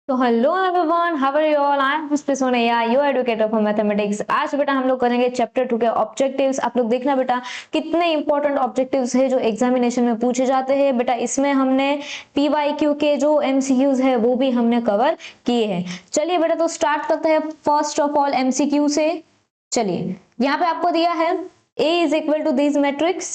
तो hello everyone, how are you all? I am Pushpa Sonaiya, your educator for mathematics. आज बेटा हम लोग करेंगे चैप्टर 2 के ऑब्जेक्टिव्स। आप लोग देखना बेटा कितने इंपॉर्टेंट ऑब्जेक्टिव्स है जो एग्जामिनेशन में पूछे जाते हैं। बेटा इसमें हमने पीवाईक्यू के जो एमसीक्यूज है वो भी हमने कवर किए हैं। चलिए बेटा तो स्टार्ट करते हैं फर्स्ट ऑफ ऑल एमसीक्यू से। चलिए यहाँ पे आपको दिया है A is equal to this matrix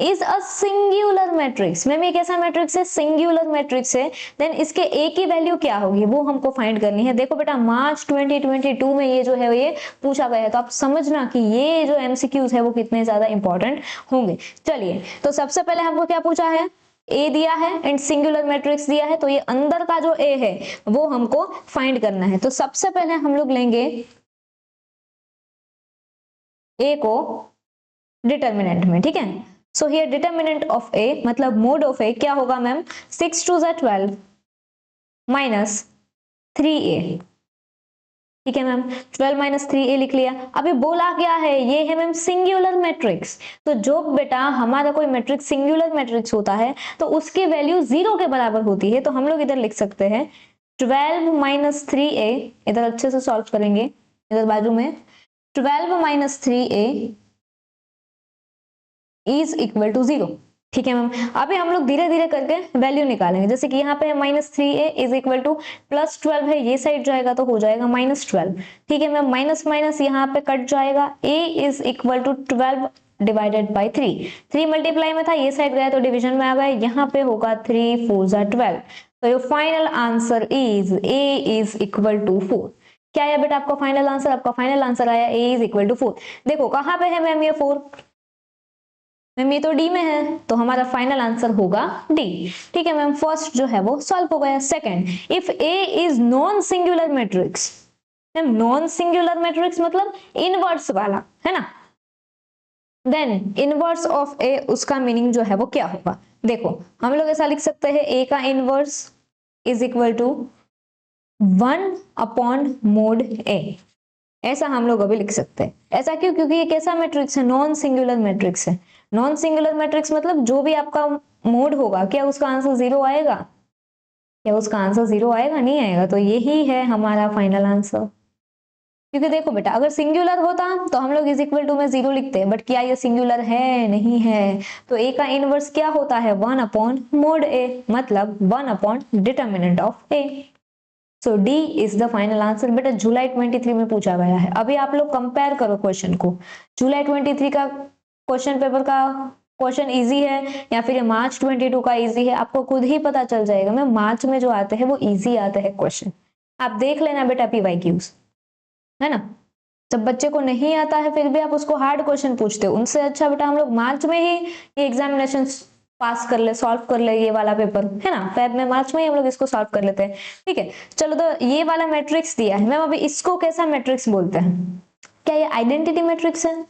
is a singular matrix। Ma'am ये कैसा मैट्रिक्स है? सिंगुलर मैट्रिक्स है। देन इसके A की वैल्यू क्या होगी वो हमको फाइंड करनी है। देखो बेटा मार्च 2022 में ये जो है ये पूछा गया है, तो आप समझना कि ये जो एमसीक्यूज है वो कितने ज्यादा इंपॉर्टेंट होंगे। चलिए तो सबसे पहले हमको क्या पूछा है? A दिया है एंड सिंगुलर मैट्रिक्स दिया है, तो ये अंदर का जो A है वो हमको फाइंड करना है। तो सबसे पहले हम लोग लेंगे A को डिटर्मिनेंट में, ठीक है। सो हियर डिटर्मिनेंट ऑफ ए मतलब मोड ऑफ ए क्या होगा मैम? 6 2 12 माइनस 3a, ठीक है मैम। 12 माइनस 3a लिख लिया। अभी बोला क्या है? ये है मैम सिंगुलर मैट्रिक्स। तो जो बेटा हमारा कोई मैट्रिक्स सिंगुलर मैट्रिक्स होता है तो उसकी वैल्यू 0 के बराबर होती है। तो हम लोग इधर लिख सकते हैं 12 माइनस 3a, इधर अच्छे से सॉल्व करेंगे, इधर बाजू में 12 minus 3a is equal to 0, ठीक है मैम। अभी हम लोग धीरे धीरे करके वैल्यू निकालेंगे। जैसे कि यहाँ पे है minus 3a is equal two plus 12 है, ये साइड जाएगा तो हो जाएगा माइनस 12, ठीक है मैम। माइनस माइनस यहाँ पे कट जाएगा, a is equal to 12 divided by 3 multiply में था, ये साइड गया तो डिवीजन में आ गया। यहाँ पे होगा 3 4 12। तो your final answer is a is equal to 4। क्या है बेटा आपका फाइनल आंसर? आपका फाइनल आंसर आया a इज इक्वल टू 4। देखो कहाँ पे है मैम ये 4? मैम ये तो डी में है, तो हमारा फाइनल आंसर होगा डी, ठीक है मैम। फर्स्ट जो है वो सॉल्व हो गया। Second, if A is non singular matrix. Ma'am non singular matrix मतलब इनवर्स वाला, है ना। देन इनवर्स ऑफ ए, उसका मीनिंग जो है वो क्या होगा? देखो हम लोग ऐसा लिख सकते हैं ए का inverse is equal to 1 upon mod A. ऐसा हम लोग अभी लिख सकते हैं। ऐसा क्यों? क्योंकि ये कैसा मैट्रिक्स है? नॉन सिंगुलर मैट्रिक्स है। नॉन सिंगुलर मैट्रिक्स मतलब जो भी आपका मोड होगा क्या उसका आंसर 0 आएगा? क्या उसका आंसर 0 आएगा? नहीं आएगा। तो यही है हमारा फाइनल आंसर। क्योंकि देखो बेटा अगर सिंगुलर होता तो हम लोग इज इक्वल टू में 0 लिखते हैं, बट क्या ये सिंगुलर है? नहीं है। तो ए का इनवर्स क्या होता है? 1 अपॉन मोड ए, मतलब 1 upon determinant of A. So D is the final answer. बेटा जुलाई 23 में पूछा गया है। अभी आप लोग कंपेयर करो क्वेश्चन को। जुलाई 23 का क्वेश्चन पेपर का क्वेश्चन इजी है या फिर मार्च 22 का इजी है, आपको खुद ही पता चल जाएगा। मैं मार्च में जो आते हैं वो इजी आते हैं क्वेश्चन, आप देख लेना बेटा पीवाईक्यूज, है ना। जब बच्चे को नहीं आता है फिर भी आप उसको हार्ड क्वेश्चन पूछते हो, उनसे अच्छा बेटा हम लोग मार्च में ही ये एग्जामिनेशन पास कर ले, सॉल्व कर ले ये वाला पेपर, है ना। फेब में मार्च में ही हम लोग इसको सॉल्व कर लेते हैं, ठीक है। चलो तो ये वाला मैट्रिक्स दिया है मैम, अभी इसको कैसा मैट्रिक्स बोलते हैं? क्या ये आइडेंटिटी मैट्रिक्स है?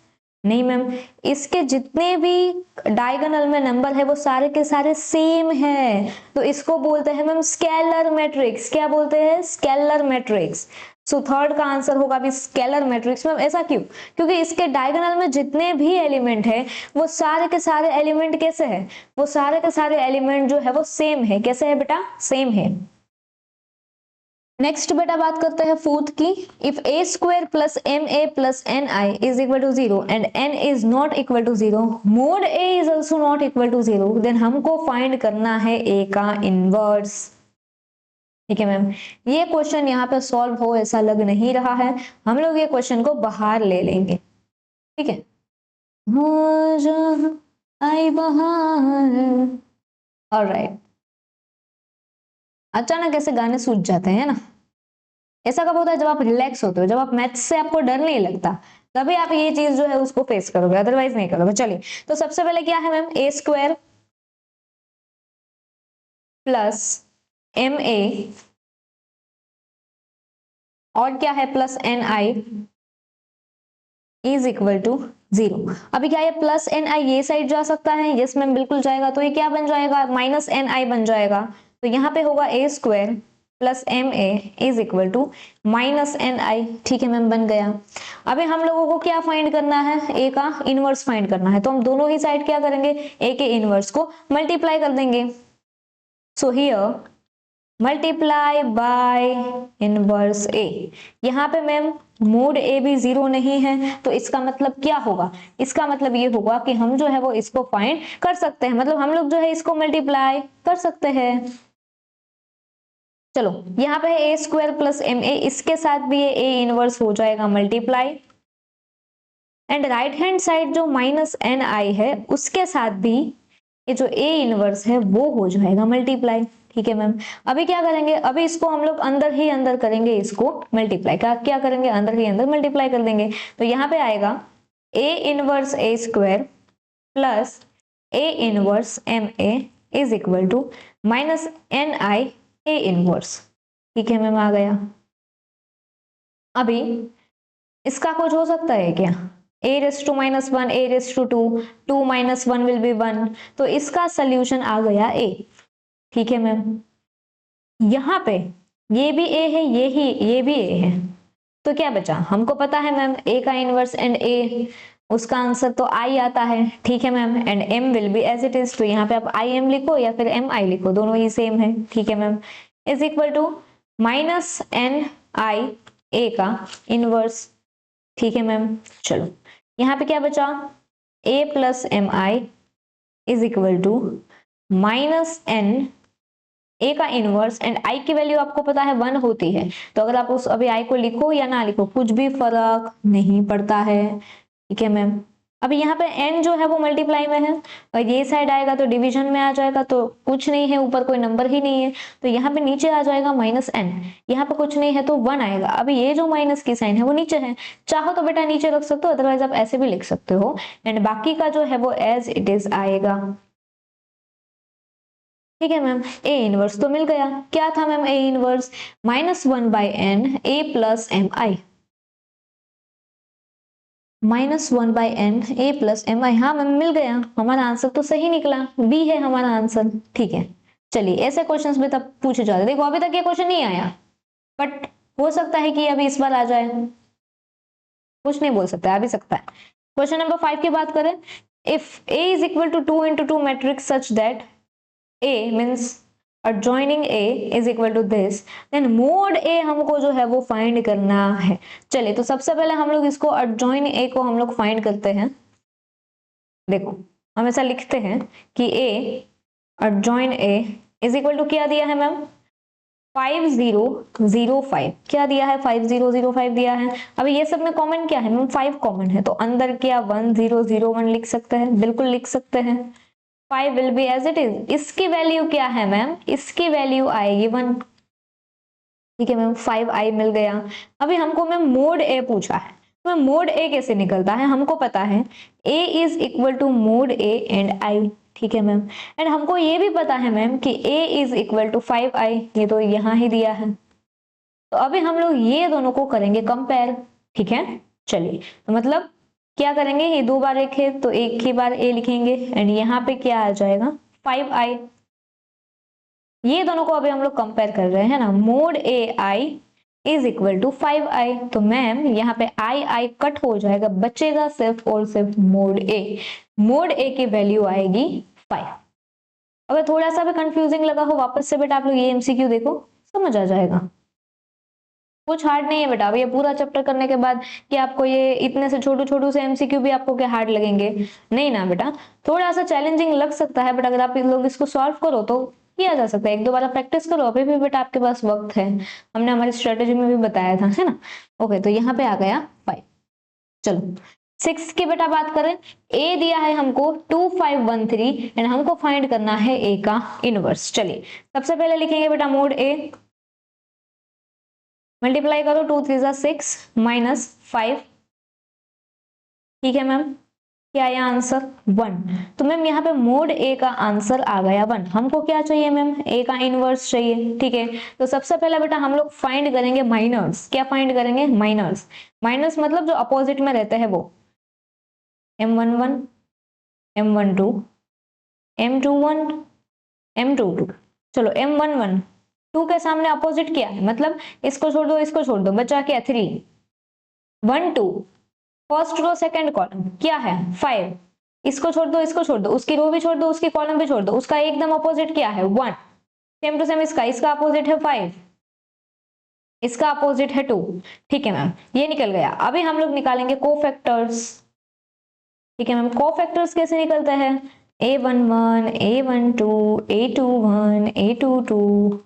नहीं मैम, इसके जितने भी डायगोनल में नंबर है वो सारे के सारे सेम है, तो इसको बोलते हैं मैम स्केलर मैट्रिक्स। क्या बोलते हैं? Scalar matrix. सो थर्ड का आंसर होगा भी स्केलर मैट्रिक्स। मैम ऐसा क्यों? क्योंकि इसके डायगोनल में जितने भी एलिमेंट है वो सारे के सारे एलिमेंट कैसे है? वो सारे के सारे एलिमेंट जो है वो सेम है। कैसे है बेटा? सेम है। नेक्स्ट बेटा बात करते हैं फोर्थ की। If A square plus M A plus N I is equal to 0 and N is not equal to 0, mod A is also not equal to 0, then हमको फाइंड करना है ए का इनवर्स, ठीक है मैम। ये क्वेश्चन यहाँ पे सॉल्व हो ऐसा लग नहीं रहा है, हम लोग ये क्वेश्चन को बाहर ले लेंगे, ठीक है। हो जा आई बाहर, ऑलराइट। अचानक ऐसे गाने सूझ जाते हैं ना। ऐसा कब होता है? जब आप रिलैक्स होते हो, जब आप मैथ्स से आपको डर नहीं लगता, तभी आप ये चीज जो है उसको फेस करोगे, अदरवाइज नहीं करोगे। चलिए तो सबसे पहले क्या है ma'am? A square plus M A और क्या है plus N I is equal to 0। अभी क्या है? प्लस एन आई ये साइड जा सकता है, यस मैम बिल्कुल जाएगा। तो ये क्या बन जाएगा? माइनस एन आई बन जाएगा। तो यहाँ पे होगा A square plus M A is equal to minus N I, ठीक है मैम बन गया। अभी हम लोगों को क्या फाइंड करना है? ए का इनवर्स फाइंड करना है। तो हम दोनों ही साइड क्या करेंगे? ए के इनवर्स को मल्टीप्लाई कर देंगे। So here multiply by inverse A. यहाँ पे मैम मोड ए भी 0 नहीं है, तो इसका मतलब क्या होगा, इसका मतलब ये होगा कि हम जो है वो इसको फाइंड कर सकते हैं, मतलब हम लोग जो है इसको मल्टीप्लाई कर सकते हैं। चलो यहाँ पे है ए स्क्वायर प्लस एम ए, इसके साथ भी ये ए इनवर्स हो जाएगा multiply, and right hand side जो माइनस एन आई है उसके साथ भी ये जो ए इनवर्स है वो हो जाएगा मल्टीप्लाई। ठीक है मैम, अभी क्या करेंगे, अभी इसको हम लोग अंदर ही अंदर करेंगे, इसको मल्टीप्लाई का क्या करेंगे, अंदर ही अंदर मल्टीप्लाई कर देंगे। तो यहाँ पे आएगा A inverse A square plus A inverse M A is equal to minus N I A inverse. ठीक है मैम, आ गया। अभी इसका कुछ हो सकता है क्या, a raise to minus one, a raise to two, 2 माइनस 1 विल बी 1, तो इसका सोल्यूशन आ गया a। ठीक है मैम, यहाँ पे ये भी a है, ये भी a है, तो क्या बचा, हमको पता है मैम a का इनवर्स एंड a, उसका आंसर तो i आता है। ठीक है ma'am, and m will be as it is, तो यहाँ पे आप i m लिखो या फिर m i लिखो, दोनों ही सेम है। ठीक है ma'am, is equal to minus N I a का इनवर्स। ठीक है मैम, चलो यहाँ पे क्या बचा, a plus M I is equal to minus N A का इनवर्स, एंड i की वैल्यू आपको पता है 1 होती है, तो अगर आप उस अभी i को लिखो या ना लिखो कुछ भी फर्क नहीं पड़ता है। ठीक है मैम, अभी यहाँ पे n जो है वो मल्टीप्लाई में है, और ये साइड आएगा तो डिवीजन में आ जाएगा, तो कुछ नहीं है, ऊपर कोई नंबर ही नहीं है, तो यहाँ पे नीचे आ जाएगा माइनस n, यहाँ पे कुछ नहीं है तो 1 आएगा। अभी ये जो माइनस की साइन है वो नीचे है, चाहो तो बेटा नीचे रख सकते हो, अदरवाइज आप ऐसे भी लिख सकते हो, एंड बाकी का जो है वो एज इट इज आएगा। ठीक है मैम, ए इनवर्स तो मिल गया, क्या था ma'am A inverse, -1 by N A plus M I, -1 by N A plus M I. हाँ मैम मिल गया, हमारा आंसर तो सही निकला, बी है हमारा आंसर। ठीक है, चलिए ऐसे क्वेश्चंस भी तब पूछे जाते, देखो अभी तक ये क्वेश्चन नहीं आया, बट हो सकता है कि अभी इस बार आ जाए, कुछ नहीं बोल सकता, आ भी सकता है। क्वेश्चन नंबर 5 की बात करें, if A is equal to 2 into 2 matrix such that A means adjoining A is equal to this, then mod A हमको जो है वो फाइंड करना है। चलिए तो सबसे पहले हम लोग इसको adjoin A को हम लोग फाइंड करते हैं। देखो हम ऐसा लिखते हैं कि A adjoin A is equal to क्या दिया है मैम, 5005, क्या दिया है 5005 दिया है। अभी ये सब में कॉमन क्या है मैम, 5 कॉमन है, तो अंदर क्या 1001 लिख सकते हैं, बिल्कुल लिख सकते हैं। 5 will be as it is, इसकी वैल्यू क्या है मैम, इसकी वैल्यू आएगी 1। ठीक है मैम, 5i मिल गया। अभी हमको मैम मोड ए पूछा है, तो मैम मोड ए कैसे निकलता है, हमको पता है a is equal to mod A and i। ठीक है मैम, एंड हमको ये भी पता है मैम कि a is equal to 5i, ये तो यहाँ ही दिया है, तो अभी हम लोग ये दोनों को करेंगे कंपेयर। ठीक है, चलिए तो मतलब क्या करेंगे, ये 2 बार एक है तो एक ही बार a लिखेंगे, एंड यहाँ पे क्या आ जाएगा 5i। ये दोनों को अभी हम लोग कंपेयर कर रहे हैं ना, mod A I is equal to 5i, तो मैम यहाँ पे आई कट हो जाएगा, बचेगा सिर्फ और सिर्फ मोड ए। मोड ए की वैल्यू आएगी 5। अगर थोड़ा सा भी कंफ्यूजिंग लगा हो वापस से बेटा आप लोग ये एमसीक्यू देखो, समझ आ जाएगा, कुछ हार्ड नहीं है बेटा। अब ये पूरा चैप्टर करने के बाद कि आपको ये इतने से छोटू से एमसीक्यू भी आपको क्या हार्ड लगेंगे, नहीं ना बेटा, थोड़ा सा चैलेंजिंग लग सकता है, बट अगर आप लोग इसको सॉल्व करो तो किया जा सकता है। 1-2 बार प्रैक्टिस करो, अभी भी बेटा आपके पास वक्त है, हमने हमारी स्ट्रेटेजी में भी बताया था, है ना। ओके, तो यहाँ पे आ गया 5। चलो 6 की बेटा बात करें, ए दिया है हमको 2513 एंड हमको फाइंड करना है ए का इनवर्स। चलिए सबसे पहले लिखेंगे बेटा मोड ए, मल्टीप्लाई करो 2 3 जा 6 माइनस 5। ठीक है मैम, क्या आया आंसर 1, तो मैम यहाँ पे मोड ए का आंसर आ गया 1। हमको क्या चाहिए मैम, ए का इनवर्स चाहिए। ठीक है, तो सबसे पहले बेटा हम लोग फाइंड करेंगे माइनर्स। क्या फाइंड करेंगे, माइनर्स। माइनर्स मतलब जो अपोजिट में रहते हैं वो, m11 m12 m21 m22। चलो m11 2 के सामने अपोजिट क्या है, मतलब इसको छोड़ दो इसको छोड़ दो, बचा क्या 3, 1 2 फर्स्ट रो सेकंड कॉलम क्या है 5, इसको छोड़ दो इसको छोड़ दो, उसकी रो भी छोड़ दो उसकी कॉलम भी छोड़ दो, उसका एकदम अपोजिट क्या है 1। सेम टू सेम इसका अपोजिट है 5, इसका अपोजिट है 2। ठीक है मैम, ये निकल गया। अभी हम लोग निकालेंगे कोफैक्टर्स। ठीक है मैम, कोफैक्टर्स कैसे निकलता है? a11 a12 a21 a22।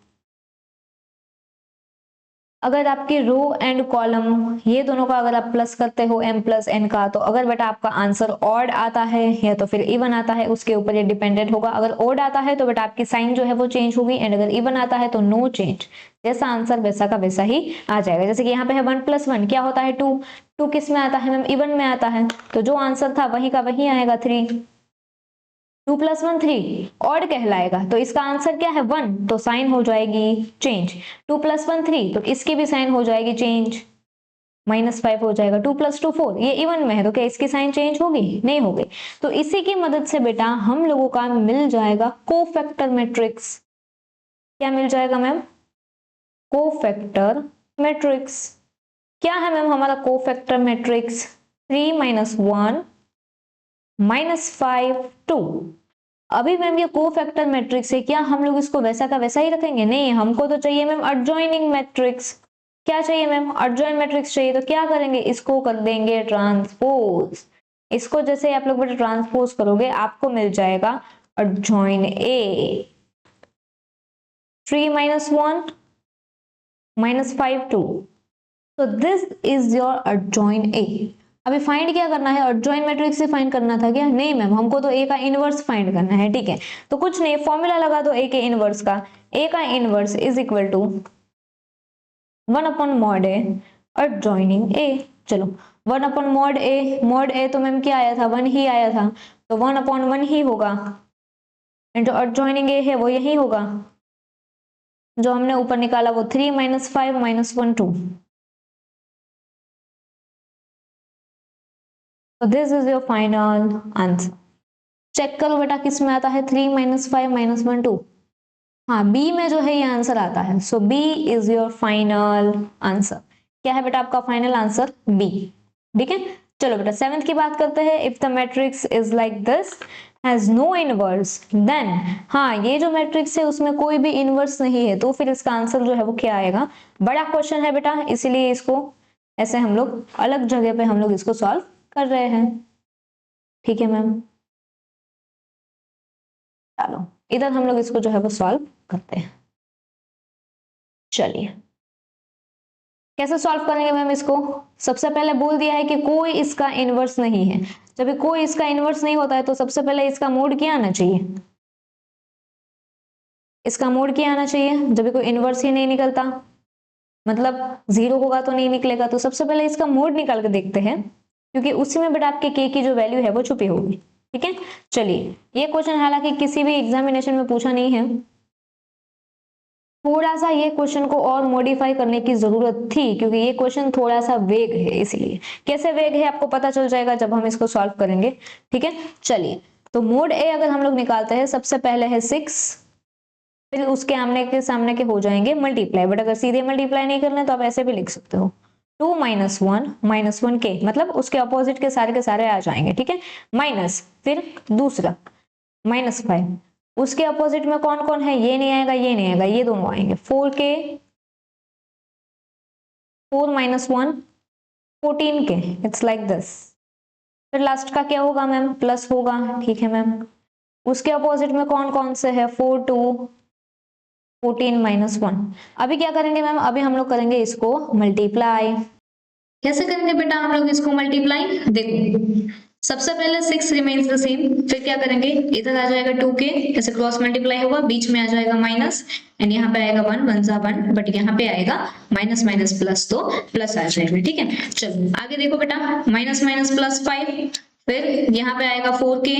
अगर आपके रो एंड कॉलम ये दोनों का अगर आप प्लस करते हो m प्लस n का, तो अगर बेटा आपका आंसर ऑड आता है या तो फिर इवन आता है, उसके ऊपर ये डिपेंडेंट होगा। अगर ऑड आता है तो बेटा आपकी साइन जो है वो चेंज होगी, एंड अगर इवन आता है तो नो चेंज, जैसा आंसर वैसा का वैसा ही आ जाएगा। जैसे कि यहाँ पे है 1 + 1 क्या होता है 2, 2 किस में आता है मैम? इवन में आता है, तो जो आंसर था वही का वही आएगा 3। 2 + 1 3 ऑड कहलाएगा, तो इसका आंसर क्या है 1, तो साइन हो जाएगी चेंज। 2 + 1 3 तो इसकी भी साइन हो जाएगी चेंज, -5 हो जाएगा। 2 + 2 4 ये इवन में है, तो क्या इसकी साइन चेंज होगी? नहीं होगी। तो इसी की मदद से बेटा हम लोगों का मिल जाएगा कोफैक्टर मैट्रिक्स। क्या मिल जाएगा मैम? Cofactor matrix. क्या है मैम हमारा कोफैक्टर मैट्रिक्स? 3 - 1 -5 2। अभी मैम ये कोफैक्टर मैट्रिक्स है, क्या हम लोग इसको वैसा का वैसा ही रखेंगे? नहीं, हमको तो चाहिए मैम एडजॉइनिंग मैट्रिक्स। क्या चाहिए मैम? एडजॉइन मैट्रिक्स चाहिए। तो क्या करेंगे? इसको कर देंगे ट्रांसपोज। इसको जैसे आप लोग बेटा ट्रांसपोज करोगे आपको मिल जाएगा एडजॉइन ए 3 - 1 -5 2। तो दिस इज योर एडजॉइन ए। अभी फाइंड क्या करना है? एडजॉइन मैट्रिक्स से फाइंड करना था क्या? नहीं मैम, हमको तो ए का इनवर्स फाइंड करना है। ठीक है, तो कुछ नहीं, फॉर्मूला लगा दो ए के इनवर्स का। ए का inverse is equal to 1/mod A adjoining A. चलो 1/mod ए, mod ए तो मैम क्या आया था? 1 ही आया था, तो 1/1 ही होगा, एंड जो एडजॉइनिंग ए है वो यही होगा। जो हमने ऊपर निकाला वो 3 - 5 - 1 2। तो this is your final answer. Check करो बेटा किस में आता है 3 - 5 - 1 2। हाँ, बी में जो है ये आंसर आता है। So B is your final answer. क्या है बेटा आपका फाइनल आंसर? बी। ठीक है, चलो बेटा 7th की बात करते हैं। If the matrix is like this has no inverse then, हाँ ये जो मैट्रिक्स है उसमें कोई भी इनवर्स नहीं है, तो फिर इसका आंसर जो है वो क्या आएगा? बड़ा क्वेश्चन है बेटा, इसीलिए इसको ऐसे हम लोग अलग जगह पे हम लोग इसको सॉल्व कर रहे हैं। ठीक है मैम, चलो इधर हम लोग इसको जो है वो सॉल्व करते हैं। चलिए कैसे सॉल्व करेंगे मैम इसको? सबसे पहले बोल दिया है कि कोई इसका इनवर्स नहीं है। जब कोई इसका इनवर्स नहीं होता है तो सबसे पहले इसका मोड क्या आना चाहिए? इसका मोड क्या आना चाहिए? जब कोई इनवर्स ही नहीं निकलता, मतलब 0 होगा तो नहीं निकलेगा, तो सबसे पहले इसका मोड निकाल के देखते हैं, क्योंकि उसी में बेटा आपके k की जो वैल्यू है वो छुपी होगी। ठीक है, चलिए ये क्वेश्चन हालांकि किसी भी एग्जामिनेशन में पूछा नहीं है, थोड़ा सा ये क्वेश्चन को और मॉडिफाई करने की जरूरत थी, क्योंकि ये क्वेश्चन थोड़ा सा वेग है। इसलिए कैसे वेग है आपको पता चल जाएगा जब हम इसको सॉल्व करेंगे। ठीक है, चलिए तो मोड ए अगर हम लोग निकालते हैं, सबसे पहले है 6, फिर उसके आमने के सामने के हो जाएंगे मल्टीप्लाई, बट अगर सीधे मल्टीप्लाई नहीं करना तो आप ऐसे भी लिख सकते हो 2 - 1 - 1 के, मतलब उसके अपोजिट के सारे आ जाएंगे। ठीक है, माइनस, फिर दूसरा -5, उसके अपोजिट में कौन कौन है? ये नहीं आएगा, ये नहीं आएगा, ये दोनों आएंगे 4k 4 - 1 14k, it's like this. फिर लास्ट का क्या होगा मैम? प्लस होगा। ठीक है मैम, उसके अपोजिट में कौन कौन से है? 4 2 14 - 1। अभी क्या करेंगे मैम? अभी हम लोग करेंगे इसको मल्टीप्लाई। कैसे करेंगे बेटा हम लोग इसको मल्टीप्लाई? देखो सबसे पहले 6 रिमेन्स द सेम, फिर क्या करेंगे? इधर आ जाएगा 2k, ऐसे क्रॉस मल्टीप्लाई होगा, बीच में आ जाएगा माइनस, एंड यहाँ पे आएगा 1 1 1, बट यहाँ पे आएगा माइनस माइनस प्लस, तो प्लस आ जाएगा। ठीक है, चलो आगे देखो बेटा, माइनस माइनस प्लस 5, फिर यहाँ पे आएगा 4k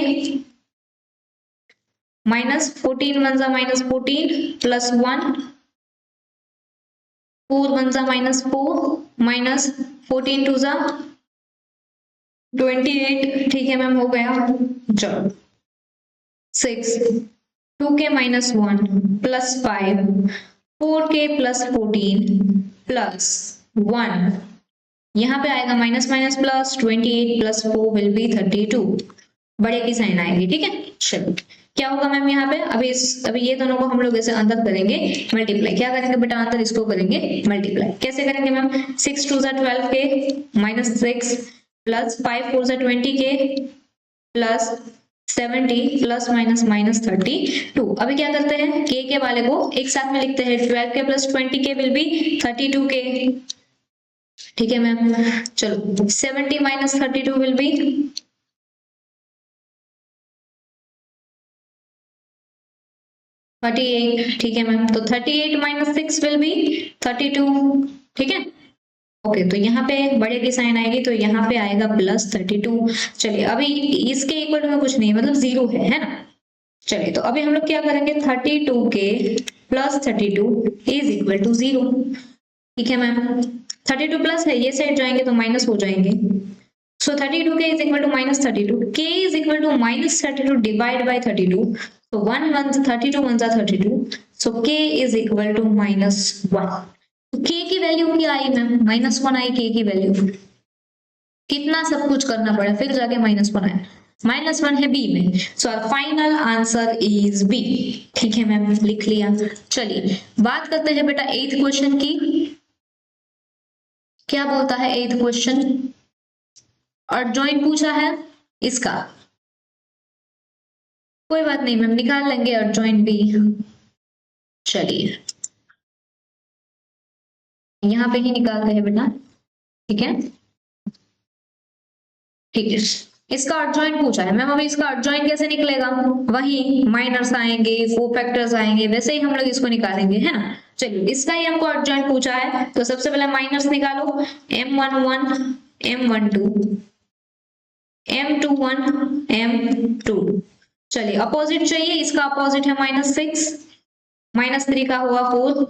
minus 14 1 minus 14 plus 1 4 1 minus 4 minus 14 2 28। ठीक है मैम, हो गया। चलो 6 2k - 1 plus 5 4k plus 14 plus 1, यहाँ पे आएगा minus minus plus 28 plus 4 will B 32, बड़े की साइन आएगी। ठीक है, चलो क्या होगा मैम यहाँ पे, अभी ये दोनों को हम लोग ऐसे अंदर करेंगे मल्टीप्लाई। क्या करेंगे बेटा, अंदर इसको करेंगे मल्टीप्लाई। कैसे करेंगे मैम, 6 2 12 के -6 प्लस 5 4 20 के प्लस 70 प्लस माइनस -32। अभी क्या करते हैं, के वाले को एक साथ में लिखते हैं, 12 के प्लस 20 के विल बी 32 के। ठीक है मैम, चलो 70 माइनस 32 विल बी 38। ठीक है मैम, तो 38 माइनस 6 विल बी 32। ठीक है, ओके तो यहाँ पे बड़े की साइन आएगी तो यहाँ पे आएगा +32। चलिए अभी इसके इक्वल में कुछ नहीं, मतलब 0 है ना। चलिए तो अभी हम लोग क्या करेंगे, 32 के प्लस 32 इज इक्वल टू 0। ठीक है मैम, 32 प्लस है, ये साइड जाएंगे तो माइनस हो जाएंगे। सो 32 K is equal to -32, K is equal to -32 divide by 32। so 1 1 32 1 32, so k is equal to -1। k की वैल्यू क्या आई मैम, -1 आई k की वैल्यू। कितना सब कुछ करना पड़ा फिर जाके -1 आया, -1 है बी में। So our final answer is B. ठीक है मैम, लिख लिया। चलिए बात करते हैं बेटा 8th क्वेश्चन की। क्या बोलता है 8th क्वेश्चन, और जॉइंट पूछा है इसका, कोई बात नहीं मैम निकाल लेंगे और जॉइंट भी। चलिए यहाँ पे ही निकालते हैं बेटा। ठीक है, ठीक है, इसका अर्जॉइंट पूछा है मैम। अभी इसका अर्जॉइंट कैसे निकलेगा, वही माइनर्स आएंगे, कोफैक्टर्स आएंगे, वैसे ही हम लोग इसको निकालेंगे, है ना। चलिए इसका ही हमको अर्जॉइंट पूछा है, तो सबसे पहले माइनर्स निकालो, M11 M12 M21 M2। चलिए अपोजिट चाहिए, इसका अपोजिट है -6, -3 का होगा 4,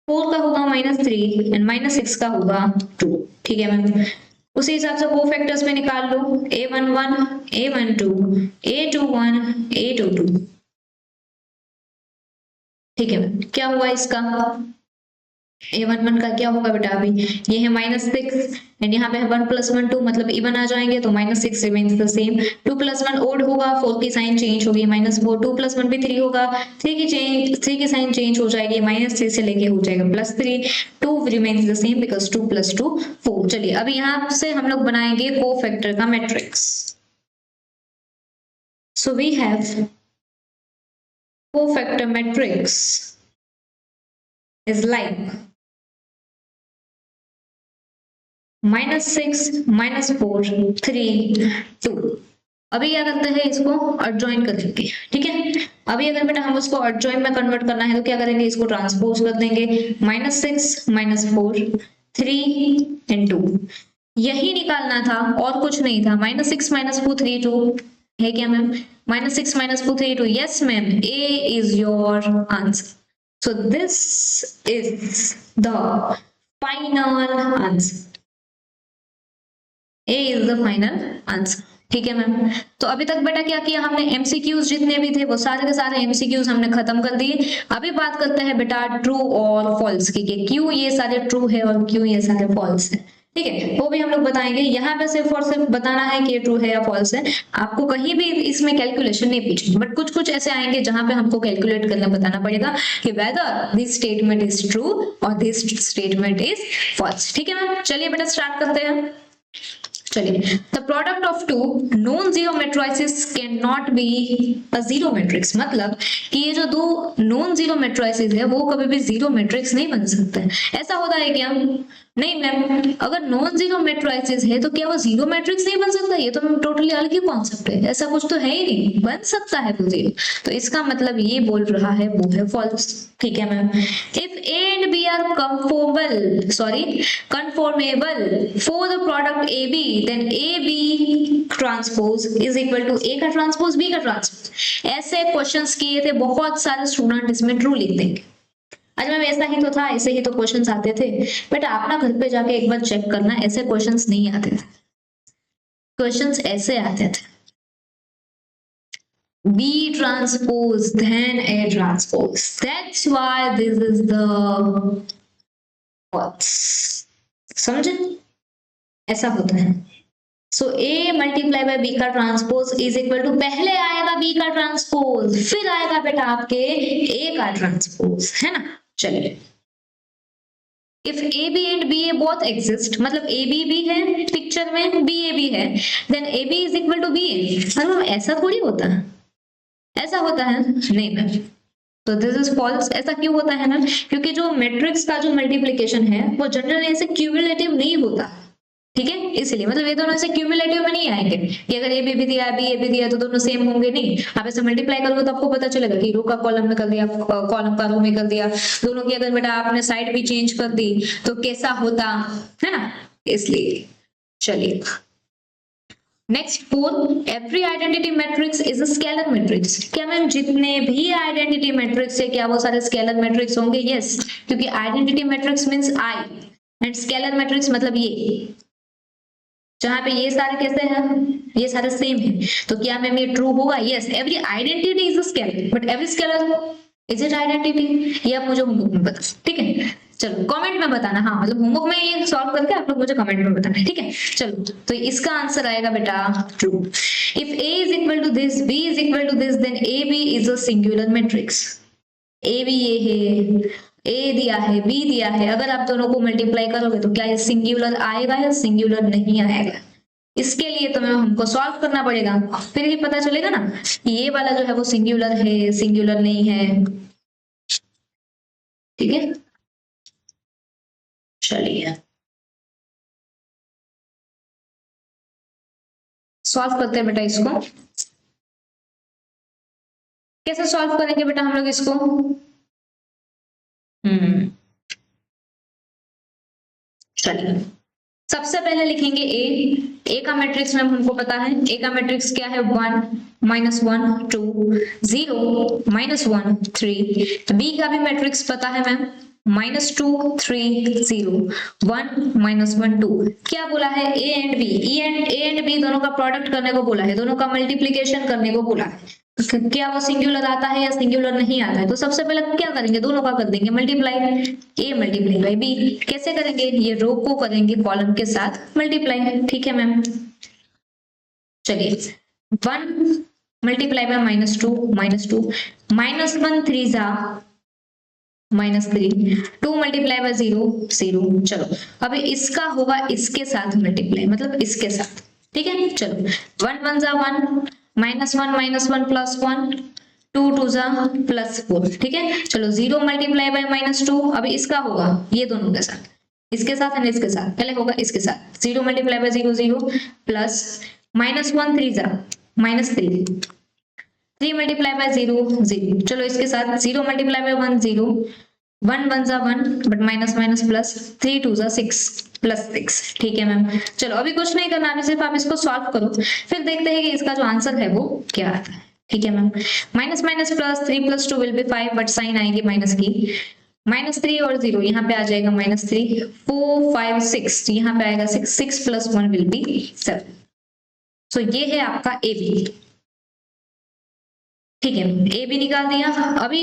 4 का होगा -3 एंड -6 का होगा 2। ठीक है मैम, उसी हिसाब से कोफैक्टर्स में निकाल लो, A11 A12 A21 A22। ठीक है मैम, क्या हुआ इसका, A11 का क्या होगा बेटा, अभी ये है -6 एंड यहाँ पे है 1 + 1 2, मतलब इवन आ जाएंगे तो -6 रिमेन्स द सेम। 2 + 1 ओड होगा, 4 की साइन चेंज होगी -4, 2 + 1 भी 3 होगा, 3 की साइन चेंज हो जाएगी, -3 से लेके हो जाएगा +3, 2 रिमेन्स द सेम बिकॉज 2 + 2 4। चलिए अभी यहाँ से हम लोग बनाएंगे कोफैक्टर का matrix. So we have cofactor matrix is like -6 -4 3 2। अभी क्या करते हैं, इसको एडजॉइन कर देंगे। ठीक है, अभी अगर बेटा हम उसको एडजॉइन में कन्वर्ट करना है तो क्या करेंगे, इसको ट्रांसपोज कर देंगे, -6 -4 3 एंड 2। यही निकालना था और कुछ नहीं था। -6 -4 3 2 है क्या ma'am, -6 -4 3 2, yes ma'am, A is your answer। So this is the final answer। A is the final answer। ठीक है मैम, तो अभी तक बेटा क्या किया हमने, MCQs जितने भी थे वो सारे के सारे MCQs हमने खत्म कर दिए। अभी बात करते हैं बेटा ट्रू और फॉल्स की, कि क्यों ये सारे ट्रू है और क्यों ये सारे फॉल्स है। ठीक है, वो भी हम लोग बताएंगे। यहाँ पे सिर्फ और सिर्फ बताना है कि ये ट्रू है या फॉल्स है, आपको कहीं भी इसमें कैलकुलेशन नहीं पूछेंगे, बट कुछ कुछ ऐसे आएंगे जहां पे हमको कैलकुलेट करना बताना पड़ेगा कि whether this statement is true और दिस स्टेटमेंट इज फॉल्स। ठीक है मैम, चलिए बेटा स्टार्ट करते हैं। चलिए, the product of two non zero matrices can not be a zero matrix, मतलब कि ये जो दो नॉन जीरो मैट्रिसेस है वो कभी भी जीरो मैट्रिक्स नहीं बन सकते। ऐसा होता है क्या, नहीं मैम, अगर नॉन जीरो मैट्रिसेस है तो क्या वो जीरो मैट्रिक्स नहीं बन सकता, ये तो मैम टोटली अलग ही कॉन्सेप्ट है, ऐसा कुछ तो है ही नहीं, बन सकता है वो जीरो। तो इसका मतलब ये बोल रहा है वो है फॉल्स। ठीक है ma'am, if A and B are conformable for the product AB, then AB transpose is equal to A का ट्रांसपोज B का ट्रांसपोज। ऐसे क्वेश्चंस किए थे बहुत सारे स्टूडेंट, इसमें ट्रू लिख देंगे। आज मैम ऐसा ही तो था, ऐसे ही तो क्वेश्चंस आते थे। बेटा आप ना घर पे जाके एक बार चेक करना, ऐसे क्वेश्चंस नहीं आते थे, क्वेश्चंस ऐसे आते थे, B transpose then A transpose, that's why this is the false। समझे, ऐसा होता है। सो A मल्टीप्लाई बाय B का ट्रांसपोज इज इक्वल टू, पहले आएगा B का ट्रांसपोज, फिर आएगा बेटा आपके A का ट्रांसपोज, है ना। चलिए, if A B and B A both exist, मतलब ए बी भी है पिक्चर में, बी ए भी है, then A B is equal to B A. मतलब ऐसा थोड़ी होता है, ऐसा होता है नहीं मैम, तो दिस इज फॉल्स। ऐसा क्यों होता है ना, क्योंकि जो मैट्रिक्स का जो मल्टीप्लिकेशन है वो जनरली ऐसे क्यूमुलेटिव नहीं होता, ठीक है, इसलिए मतलब ये दोनों ऐसे क्यूमुलेटिव में नहीं आएंगे कि अगर ए भी दिया बी ए भी दिया तो दोनों सेम होंगे, नहीं। आप ऐसे मल्टीप्लाई करोगे तो आपको पता चलेगा कि रो का कॉलम में कर दिया, कॉलम का रो में कर दिया, दोनों की अगर बेटा आपने साइड भी चेंज कर दी तो कैसा होता है ना, इसलिए। चलिए next 4, every identity matrix is a scalar matrix. क्या मैम जितने भी आइडेंटिटी मैट्रिक्स है क्या वो सारे स्केलर मैट्रिक्स होंगे? यस, क्योंकि identity matrix means I and scalar matrix मतलब ये, जहां पे ये सारे कैसे हैं, ये सारे सेम है, तो क्या मैम ये ट्रू होगा? Yes, every identity is a scalar, but every scalar is it identity? ये आप मुझे होमवर्क में बता, ठीक है। चलो कमेंट में बताना, हाँ मतलब होमवर्क में ये सॉल्व करके आप लोग मुझे कमेंट में बताना, ठीक है। चलो तो इसका आंसर आएगा बेटा true. If a is equal to this, b is equal to this, then a b is a singular matrix. a भी ये है, a दिया है, b दिया है, अगर आप दोनों को मल्टीप्लाई करोगे तो क्या ये सिंगुलर आएगा या सिंगुलर नहीं आएगा? इसके लिए तो मैं हमको सॉल्व करना पड़ेगा, फिर ही पता चलेगा ना कि ये वाला जो है वो सिंगुलर है, सिंगुलर नहीं है, ठीक है। चलिए सॉल्व करते हैं बेटा इसको। कैसे सॉल्व करेंगे बेटा हम लोग इसको? चलिए सबसे पहले लिखेंगे ए का मैट्रिक्स मैम हमको पता है, ए का मैट्रिक्स क्या है? 1 -1 2 0 -1 3। बी का भी मैट्रिक्स पता है मैम, -2 3 0 1 -1 2। क्या बोला है? A and B, A and B दोनों का प्रोडक्ट करने को बोला है, दोनों का मल्टीप्लीकेशन करने को बोला है। क्या वो सिंगुलर आता है या सिंगुलर नहीं आता है? तो सबसे पहले क्या करेंगे, दोनों का कर देंगे multiply, A multiply by B. कैसे करेंगे? ये रो को करेंगे कॉलम के साथ मल्टीप्लाई, ठीक है मैम। चलिए 1 मल्टीप्लाई बाय -2 -2 -1 3 जा -3 2 मल्टीप्लाई बाय 0 0। चलो अभी इसका होगा इसके साथ मल्टीप्लाई, मतलब इसके साथ, ठीक है। चलो 1 1 जा 1 -1 -1 +1 2 2 जा +4, ठीक है। चलो 0 मल्टीप्लाई बाय -2, अभी इसका होगा ये दोनों के साथ, इसके साथ और इसके साथ, पहले होगा इसके साथ 0 मल्टीप्लाई बाय 0 0 प्लस -1 3 जा -3 3 मल्टीप्लाई बाय 0 0। चलो इसके साथ 0 मल्टीप्लाई बाय 1 0 1 1 जा 1 बट माइनस माइनस प्लस 3 2 जा 6 +6, ठीक है मैम। चलो अभी कुछ नहीं करना, अभी सिर्फ आप इसको सॉल्व करो, फिर देखते हैं कि इसका जो आंसर है वो क्या आता है, ठीक है ma'am. Minus minus plus 3 + 2 will be 5, but sign आएगी माइनस की, -3 और 0 यहाँ पे आ जाएगा -3 4 5 6 यहाँ पे आएगा 6 6 + 1 विल बी 7। सो ये है आपका ए बी, ठीक है। ए बी निकाल दिया। अभी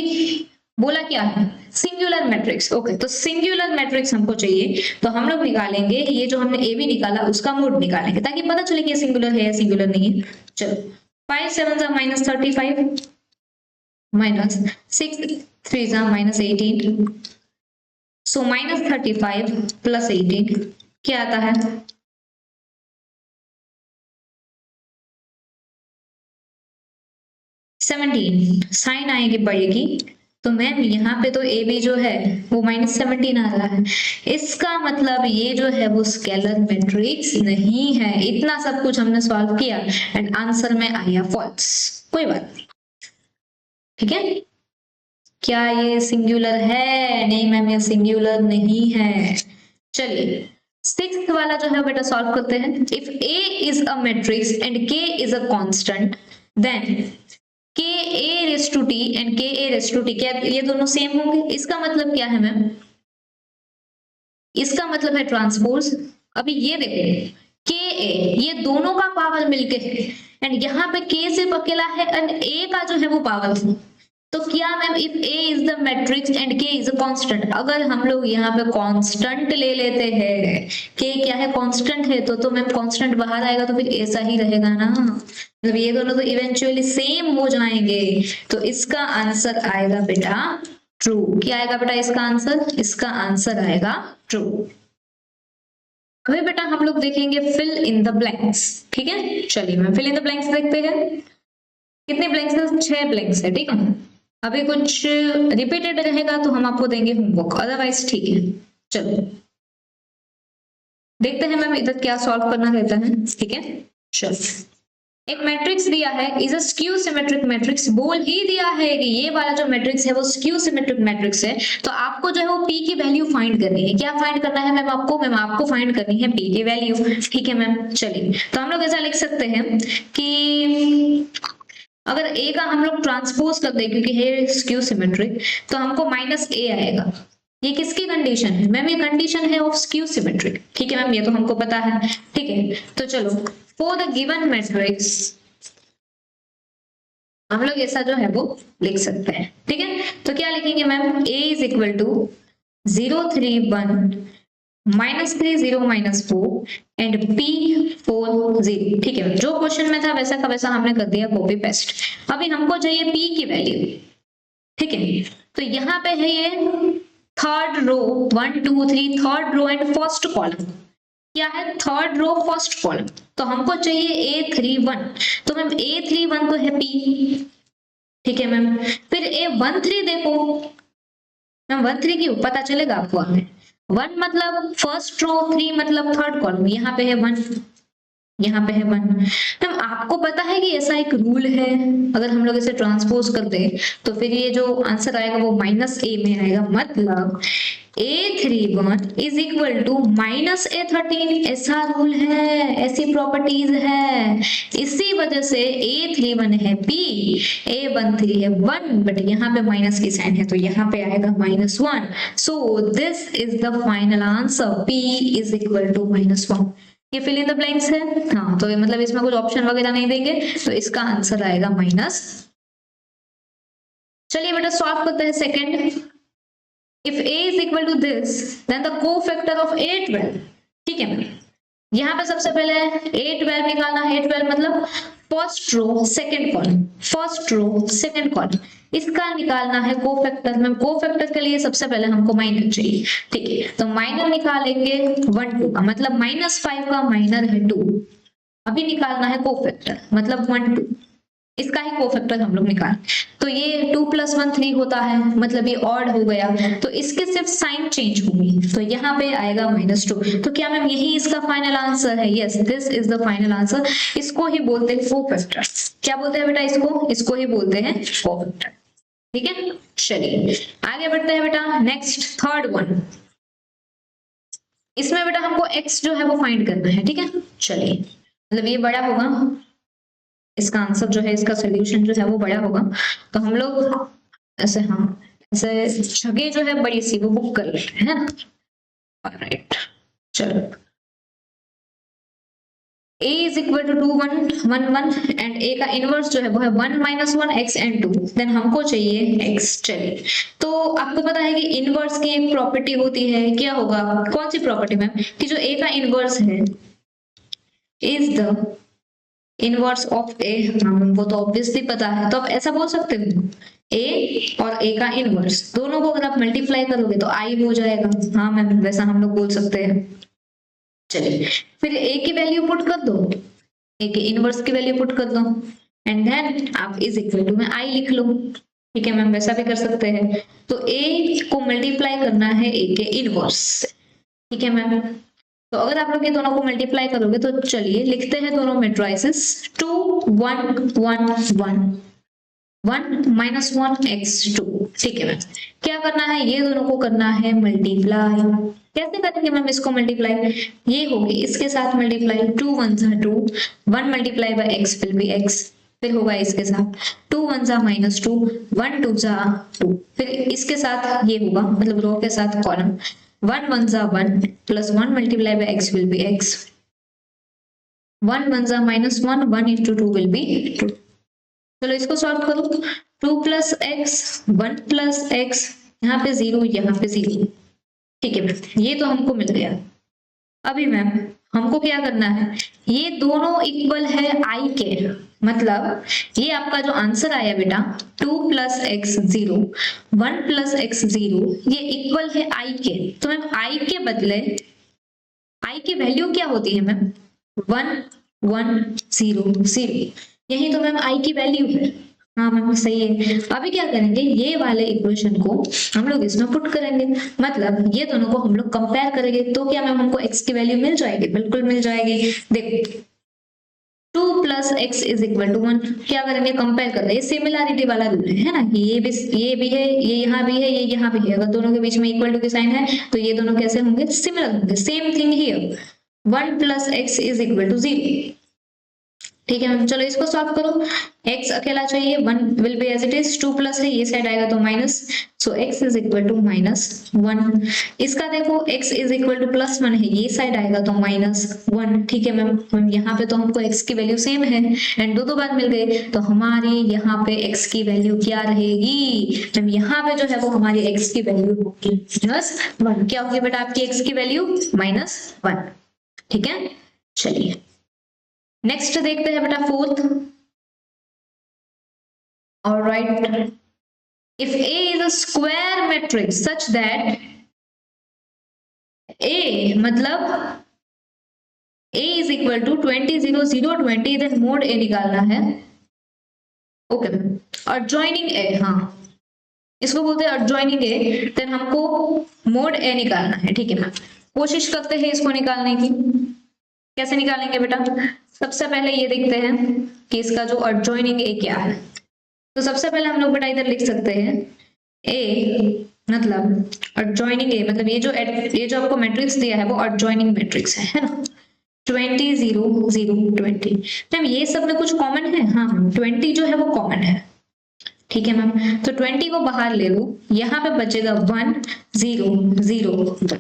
बोला क्या है? Singular matrix, okay. तो सिंगुलर मैट्रिक्स हमको चाहिए, तो हम लोग निकालेंगे ये जो हमने ए बी निकाला उसका मोड निकालेंगे, ताकि पता चले कि ये सिंगुलर है या सिंगुलर नहीं है। चलो 5 7 जा -35 -6 3 जा -18, सो -35 + 18 क्या आता है? 17। साइन आएगी बढ़ेगी, तो मैम यहाँ पे तो ए बी जो है वो -17 आ रहा है, इसका मतलब ये जो है वो स्केलर मैट्रिक्स नहीं है। इतना सब कुछ हमने सॉल्व किया एंड आंसर में आया फॉल्स, कोई बात नहीं, ठीक है। क्या ये सिंगुलर है? नहीं मैम ये सिंगुलर नहीं है। चलिए 6th वाला जो है बेटा सॉल्व करते हैं। If A is a matrix and के इज अ कांस्टेंट, देन के ए रेस टू टी एंड के ए रेस टू टी, क्या ये दोनों सेम होंगे? इसका मतलब क्या है मैम? इसका मतलब है ट्रांसपोज। अभी ये देखो के ए, ये दोनों का पावर मिलके है एंड यहाँ पे के सिर्फ अकेला है एंड ए का जो है वो पावर है, तो क्या ma'am if A is the matrix and K is a constant, अगर हम लोग यहाँ पे कांस्टेंट ले लेते हैं, K क्या है कांस्टेंट है, तो मैम कांस्टेंट बाहर आएगा तो फिर ऐसा ही रहेगा ना, मतलब ये दोनों तो इवेंचुअली सेम हो जाएंगे, तो इसका आंसर आएगा बेटा ट्रू। क्या आएगा बेटा इसका आंसर? इसका आंसर आएगा ट्रू। अभी बेटा हम लोग देखेंगे फिल इन द ब्लैंक्स, ठीक है, चलिए ma'am fill in the blanks देखते हैं। कितने ब्लैंक्स है? 6 ब्लैंक्स है, ठीक है। अभी कुछ रिपीटेड रहेगा तो हम आपको देंगे होमवर्क, अदरवाइज ठीक है। चलो देखते हैं मैम इधर क्या सॉल्व करना रहता है, ठीक है। चलो एक मैट्रिक्स दिया है, is a skew symmetric matrix, बोल ही दिया है कि ये वाला जो मैट्रिक्स है वो स्क्यू सिमेट्रिक मैट्रिक्स है, तो आपको जो है वो p की वैल्यू फाइंड करनी है। क्या फाइंड करना है मैम आपको फाइंड करनी है p की वैल्यू, ठीक है मैम। चलिए तो हम लोग ऐसा लिख सकते हैं कि अगर a का हम लोग ट्रांसपोज कर दें क्योंकि है स्क्यू सिमेट्रिक, तो हमको -a आएगा। ये किसकी कंडीशन है मैम? ये कंडीशन है ऑफ स्क्यू सिमेट्रिक, ठीक है मैम, ये तो हमको पता है, ठीक है। तो चलो फॉर द गिवन मैट्रिक्स हम लोग ऐसा जो है वो लिख सकते हैं, ठीक है। तो क्या लिखेंगे ma'am? a is equal to 0 3 1 -3 0 -4 and p 4 0, ठीक है। जो क्वेश्चन में था वैसा का वैसा हमने कर दिया कॉपी पेस्ट। अभी हमको चाहिए p की वैल्यू, ठीक है। तो यहाँ पे है ये third row 1 2 3 third row and first column, क्या है? थर्ड रो फर्स्ट कॉलम, तो हमको चाहिए A31, तो मैम A31 तो है p, ठीक है मैम। फिर A13 देखो मैम, 13 क्यों पता चलेगा आपको हमें, 1 मतलब फर्स्ट रो, 3 मतलब थर्ड कॉलम, यहाँ पे है 1, यहाँ पे है 1। मैम आपको पता है कि ऐसा एक रूल है, अगर हम लोग इसे ट्रांसपोज कर दे तो फिर ये जो आंसर आएगा वो -a में आएगा, मतलब A31 is equal to -A13, ऐसा रूल है, ऐसी प्रॉपर्टीज है, इसी वजह से A31 है p, A13 है 1, बट यहाँ पे माइनस की साइन है तो यहाँ पे आएगा -1। So this is the final answer, p is equal to -1। ये फिल इन द ब्लैंक्स है, हाँ, तो मतलब इसमें कुछ ऑप्शन वगैरह नहीं देंगे, तो इसका आंसर आएगा माइनस। चलिए बेटा सॉल्व करते हैं second. If a is equal to this then the cofactor of A12, ठीक है। यहाँ पे सबसे पहले A12 निकालना है, A12 मतलब first row second column, first row second column, इसका निकालना है कोफैक्टर। में कोफैक्टर के लिए सबसे पहले हमको माइनर चाहिए, ठीक है। तो माइनर निकालेंगे 1 2 का, मतलब -5 का माइनर है 2। अभी निकालना है कोफैक्टर, मतलब 1 2, इसका ही कोफैक्टर हम लोग निकाल, तो ये 2 + 1 3 होता है, मतलब ये ऑड हो गया, तो इसके सिर्फ साइन चेंज होगी, तो यहाँ पे आएगा -2। तो क्या मैम यही इसका फाइनल आंसर है? Yes, this is the final answer. इसको ही बोलते हैं कोफैक्टर। क्या बोलते हैं बेटा इसको ही बोलते हैं कोफैक्टर, ठीक है। चलिए आगे बढ़ते हैं बेटा, नेक्स्ट थर्ड वन। इसमें बेटा हमको x जो है वो फाइंड करना है, ठीक है। चलिए मतलब ये बड़ा होगा, इसका आंसर जो है, इसका सोल्यूशन जो है वो बड़ा होगा, तो हम लोग ऐसे, हाँ ऐसे जगह जो है बड़ी सी वो बुक कर लेते हैं ना। ऑलराइट, चलो a is equal to 2 1 1 1 and a का इनवर्स जो है वो है 1 -1 x एंड 2, देन हमको चाहिए x। चलिए तो आपको पता है कि इनवर्स की एक प्रॉपर्टी होती है, क्या होगा, कौन सी प्रॉपर्टी मैम, कि जो a का इनवर्स है is the inverse of a, वो तो ऑब्वियसली पता है, तो आप ऐसा बोल सकते हो a और a का इनवर्स दोनों को अगर आप मल्टीप्लाई करोगे तो i हो जाएगा। हाँ मैम वैसा हम लोग बोल सकते हैं। चलिए फिर a की वैल्यू पुट कर दो, a के इनवर्स की वैल्यू पुट कर दो, एंड देन आप इज इक्वल टू में i लिख लो, ठीक है मैम, वैसा भी कर सकते हैं। तो a को मल्टीप्लाई करना है a के इनवर्स, ठीक है मैम। तो अगर आप लोग ये दोनों को मल्टीप्लाई करोगे तो चलिए लिखते हैं दोनों मेट्राइसेस, 2 1 1 1 1 -1 x2, ठीक है मैम। क्या करना है, ये दोनों को करना है मल्टीप्लाई। कैसे करेंगे मैम इसको मल्टीप्लाई, ये होगी इसके साथ multiply, 2 1 2 1 multiply by x will be x, फिर होगा इसके साथ 2 1 -2 1 2 2, फिर इसके साथ ये होगा, मतलब रो के साथ column, 1 1 1 plus 1 multiplied by x will be x, 1 1 -1 1 into 2 will be 2। चलो इसको सॉल्व करो, 2 प्लस एक्स 1 प्लस एक्स, यहाँ पे 0 यहाँ पे 0। ठीक है मैम, ये तो हमको मिल गया। अभी मैम हमको क्या करना है, ये दोनों इक्वल है आई के, मतलब ये आपका जो आंसर आया बेटा 2 प्लस एक्स 0 1 प्लस एक्स 0, ये इक्वल है आई के। तो मैम आई के बदले आई की वैल्यू क्या होती है मैम 1 1 0 0, यही तो मैम आई की वैल्यू है। हाँ मैम सही है। अभी क्या करेंगे, ये वाले इक्वेशन को हम लोग इसमें पुट करेंगे, मतलब ये दोनों को हम लोग कंपेयर करेंगे, तो क्या मैम हमको x की वैल्यू मिल जाएगी, बिल्कुल मिल जाएगी। देखो 2 plus x is equal to 1, क्या करेंगे कंपेयर कर रहे हैं, सिमिलैरिटी वाला रूल है ना, ये भी है, ये यहाँ भी है, ये यहाँ भी है, अगर दोनों के बीच में इक्वल टू की साइन है तो ये दोनों कैसे होंगे, सिमिलर होंगे। Same thing here 1 plus x is equal to 0। ठीक है मैम, चलो इसको सॉल्व करो। x अकेला चाहिए, 1 will be as it is, 2 plus है, ये साइड आएगा तो minus, so x is equal to -1। इसका देखो x इज इक्वल टू +1 है, ये साइड आएगा तो -1। ठीक है मैम, यहाँ पे तो हमको x की वैल्यू सेम है एंड दो बार मिल गए, तो हमारी यहाँ पे x की वैल्यू क्या रहेगी मैम, यहाँ पे जो है वो हमारी x की वैल्यू होगी -1। क्या होगी बेटा आपकी x की वैल्यू -1। ठीक है, चलिए नेक्स्ट देखते हैं बेटा fourth. Alright, if A is a square matrix such that A मतलब A is equal to 20 0 0 20, then mod A निकालना है। ओके मैम, adjoining A, हाँ इसको बोलते हैं adjoining A, then हमको mod A निकालना है। ठीक है मैम, कोशिश करते हैं इसको निकालने की। कैसे निकालेंगे बेटा, सबसे पहले ये देखते हैं कि इसका जो adjoining A क्या है। तो सबसे पहले हम लोग बेटा इधर लिख सकते हैं A मतलब adjoining A, मतलब ये जो आपको मैट्रिक्स दिया है वो adjoining मैट्रिक्स है ना, 20 0 0 20। मैम ये सब में कुछ कॉमन है, हाँ 20 जो है वो कॉमन है। ठीक है मैम, तो 20 को बाहर ले लो, यहाँ पे बचेगा 1 0 0।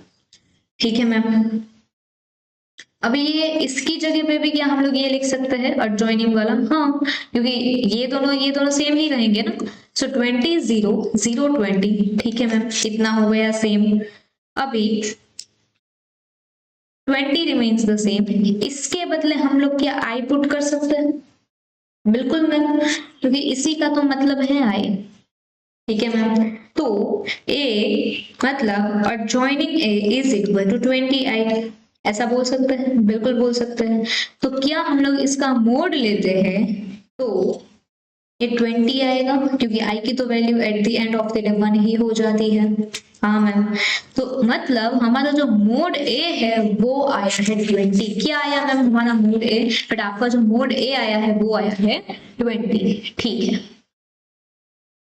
ठीक है मैम, अभी ये इसकी जगह पे भी क्या हम लोग ये लिख सकते हैं adjoining वाला, हाँ क्योंकि ये दोनों सेम ही रहेंगे ना, सो 20 0 0 20। ठीक है मैम, इतना हो गया सेम। अभी 20 रिमेन्स द सेम, इसके बदले हम लोग क्या आई पुट कर सकते हैं, बिल्कुल मैम, क्योंकि इसी का तो मतलब है आई। ठीक है मैम, तो A मतलब adjoining A is equal to 20i, ऐसा बोल सकते हैं, बिल्कुल बोल सकते हैं। तो क्या हम लोग इसका मोड लेते हैं तो ये 20 आएगा, क्योंकि i की तो value at the end of the day 1 ही हो जाती है। हाँ मैम, तो मतलब हमारा जो मोड A है वो आया है 20। क्या आया मैम हमारा मोड A, बट आपका जो मोड A आया है वो आया है 20। ठीक है,